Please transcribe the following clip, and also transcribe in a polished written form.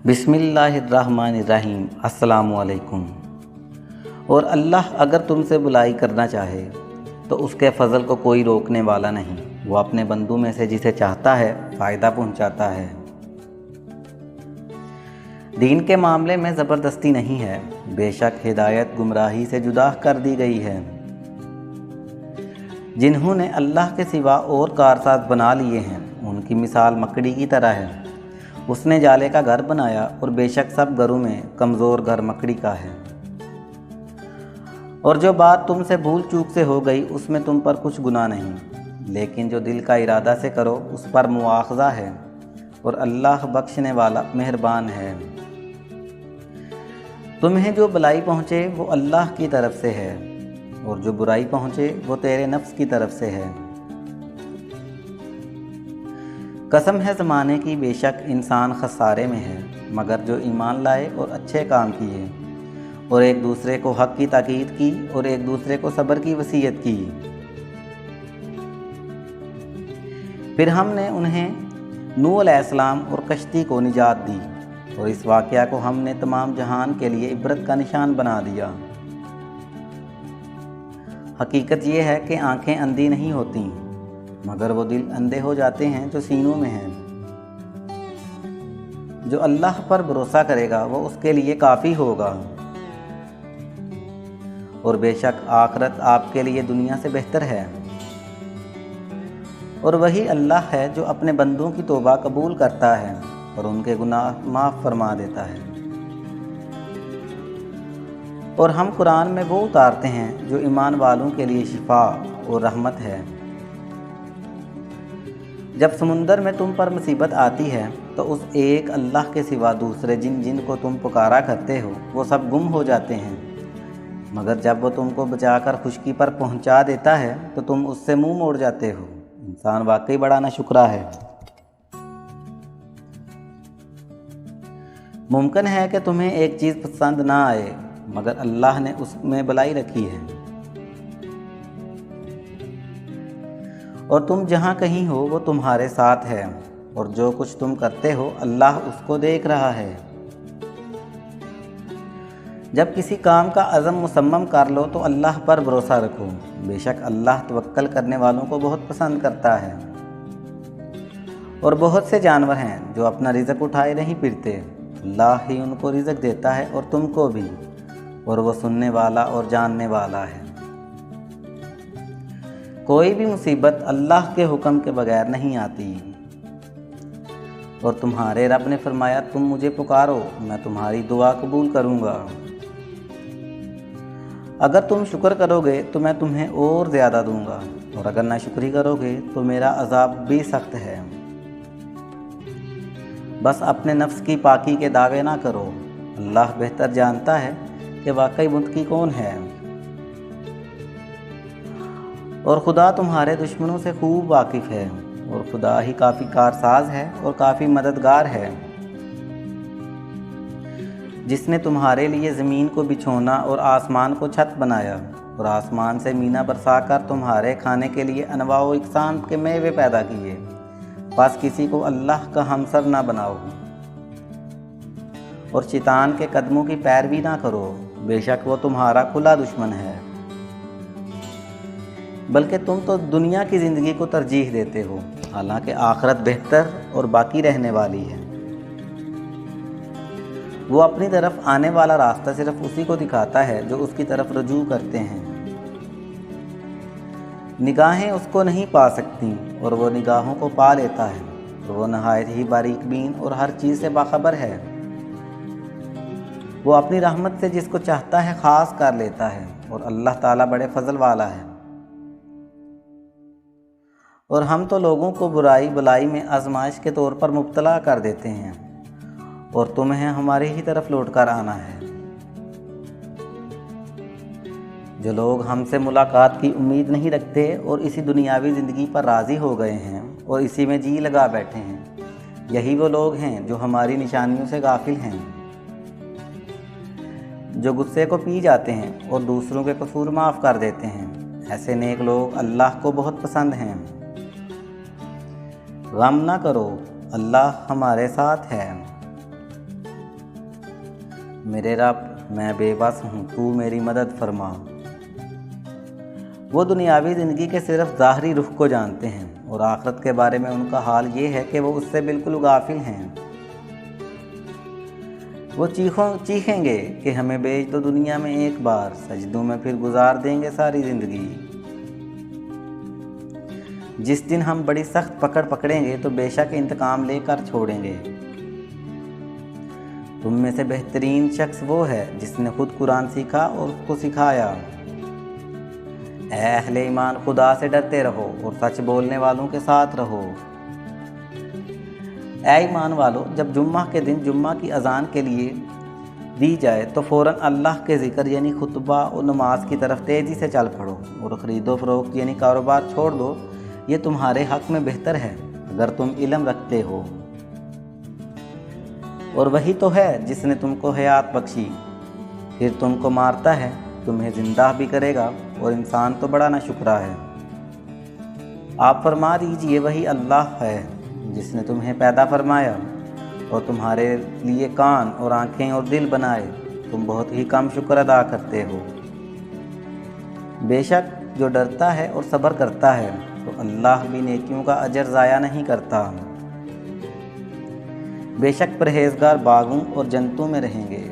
बिस्मिल्लाहिर्रहमानिर्रहीम। अस्सलामुअलैकुम। और अल्लाह अगर तुमसे बुराई करना चाहे तो उसके फ़ज़ल को कोई रोकने वाला नहीं। वो अपने बंदों में से जिसे चाहता है फ़ायदा पहुंचाता है। दीन के मामले में ज़बरदस्ती नहीं है, बेशक हिदायत गुमराही से जुदा कर दी गई है। जिन्होंने अल्लाह के सिवा और कारसाज बना लिए हैं उनकी मिसाल मकड़ी की तरह है। उसने जाले का घर बनाया और बेशक सब घरों में कमज़ोर घर मकड़ी का है। और जो बात तुमसे भूल चूक से हो गई उसमें तुम पर कुछ गुनाह नहीं, लेकिन जो दिल का इरादा से करो उस पर मुआखज़ा है। और अल्लाह बख्शने वाला मेहरबान है। तुम्हें जो भलाई पहुँचे वो अल्लाह की तरफ से है, और जो बुराई पहुँचे वो तेरे नफ्स की तरफ से है। कसम है ज़माने की, बेशक इंसान खसारे में है, मगर जो ईमान लाए और अच्छे काम किए और एक दूसरे को हक़ की ताकीद की और एक दूसरे को सब्र की वसीयत की। फिर हमने उन्हें नूह अलैहिस्सलाम और कश्ती को निजात दी, और इस वाक़या को हमने तमाम जहान के लिए इबरत का निशान बना दिया। हकीकत ये है कि आँखें अंधी नहीं होती, मगर वो दिल अंधे हो जाते हैं जो सीनों में हैं। जो अल्लाह पर भरोसा करेगा वो उसके लिए काफ़ी होगा, और बेशक आखिरत आपके लिए दुनिया से बेहतर है। और वही अल्लाह है जो अपने बंदों की तौबा कबूल करता है और उनके गुनाह माफ़ फरमा देता है। और हम कुरान में वो उतारते हैं जो ईमान वालों के लिए शिफा और रहमत है। जब समुंदर में तुम पर मुसीबत आती है तो उस एक अल्लाह के सिवा दूसरे जिन को तुम पुकारा करते हो वो सब गुम हो जाते हैं, मगर जब वो तुमको बचाकर खुशकी पर पहुंचा देता है तो तुम उससे मुंह मोड़ जाते हो। इंसान वाकई बड़ा नाशुक्रा है। मुमकिन है कि तुम्हें एक चीज़ पसंद ना आए, मगर अल्लाह ने उसमें भलाई रखी है। और तुम जहाँ कहीं हो वो तुम्हारे साथ है, और जो कुछ तुम करते हो अल्लाह उसको देख रहा है। जब किसी काम का अज़म मुसम्मम कर लो तो अल्लाह पर भरोसा रखो, बेशक अल्लाह तवक्कल करने वालों को बहुत पसंद करता है। और बहुत से जानवर हैं जो अपना रिज़्क़ उठाए नहीं फिरते, अल्लाह ही उनको रिज़्क़ देता है और तुमको भी, और वो सुनने वाला और जानने वाला है। कोई भी मुसीबत अल्लाह के हुक्म के बगैर नहीं आती। और तुम्हारे रब ने फरमाया, तुम मुझे पुकारो मैं तुम्हारी दुआ कबूल करूँगा। अगर तुम शुक्र करोगे तो मैं तुम्हें और ज़्यादा दूंगा, और अगर नाशुक्री करोगे तो मेरा अज़ाब भी सख्त है। बस अपने नफ्स की पाकी के दावे ना करो, अल्लाह बेहतर जानता है कि वाकई मुत्तकी कौन है। और खुदा तुम्हारे दुश्मनों से खूब वाकिफ़ है, और खुदा ही काफ़ी कारसाज है और काफ़ी मददगार है। जिसने तुम्हारे लिए ज़मीन को बिछोना और आसमान को छत बनाया, और आसमान से मीना बरसाकर तुम्हारे खाने के लिए अनवा व इकसाम के मेवे पैदा किए। बस किसी को अल्लाह का हमसर ना बनाओ, और शैतान के कदमों की पैरवी ना करो, बेशक वो तुम्हारा खुला दुश्मन है। बल्कि तुम तो दुनिया की ज़िंदगी को तरजीह देते हो, हालांकि आखिरत बेहतर और बाकी रहने वाली है। वो अपनी तरफ आने वाला रास्ता सिर्फ उसी को दिखाता है जो उसकी तरफ रुजू करते हैं। निगाहें उसको नहीं पा सकती, और वो निगाहों को पा लेता है, और वो नहायत ही बारीक बीन और हर चीज़ से बाखबर है। वो अपनी रहमत से जिसको चाहता है ख़ास कर लेता है, और अल्लाह ताला बड़े फजल वाला है। और हम तो लोगों को बुराई भलाई में आजमाइश के तौर पर मुब्तला कर देते हैं, और तुम्हें हमारी ही तरफ लौट कर आना है। जो लोग हमसे मुलाकात की उम्मीद नहीं रखते और इसी दुनियावी ज़िंदगी पर राज़ी हो गए हैं और इसी में जी लगा बैठे हैं, यही वो लोग हैं जो हमारी निशानियों से गाफिल हैं। जो गुस्से को पी जाते हैं और दूसरों के कसूर माफ़ कर देते हैं, ऐसे नेक लोग अल्लाह को बहुत पसंद हैं। गम ना करो, अल्लाह हमारे साथ है। میرے رب میں بے بس ہوں، تو میری مدد فرما۔ وہ دنیاوی زندگی کے صرف ظاہری رخ کو جانتے ہیں اور آخرت کے بارے میں ان کا حال یہ ہے کہ وہ اس سے بالکل غافل ہیں۔ وہ چیخیں گے کہ ہمیں بیچ دو دنیا میں ایک بار، سجدوں میں پھر گزار دیں گے ساری زندگی۔ جس دن ہم بڑی سخت پکڑ پکڑیں گے تو بے شک انتقام لے کر چھوڑیں گے۔ تم میں سے بہترین شخص وہ ہے جس نے خود قرآن سیکھا اور اس کو سکھایا۔ اے اہل ایمان، خدا سے ڈرتے رہو اور سچ بولنے والوں کے ساتھ رہو۔ اے ایمان والو، جب جمعہ کے دن جمعہ کی اذان کے لیے دی جائے تو فوراً اللہ کے ذکر یعنی خطبہ اور نماز کی طرف تیزی سے چل پڑو اور خرید و فروخت یعنی کاروبار چھوڑ دو، یہ تمہارے حق میں بہتر ہے اگر تم علم رکھتے ہو۔ اور وہی تو ہے جس نے تم کو حیات بخشی، پھر تم کو مارتا ہے، تمہیں زندہ بھی کرے گا، اور انسان تو بڑا ناشکرا ہے۔ آپ فرما دیجئے وہی اللہ ہے جس نے تمہیں پیدا فرمایا اور تمہارے لیے کان اور آنکھیں اور دل بنائے، تم بہت ہی کم شکر ادا کرتے ہو۔ بے شک جو ڈرتا ہے اور صبر کرتا ہے تو اللہ بھی نیکیوں کا اجر ضائع نہیں کرتا۔ بے شک پرہیزگار باغوں اور جنتوں میں رہیں گے۔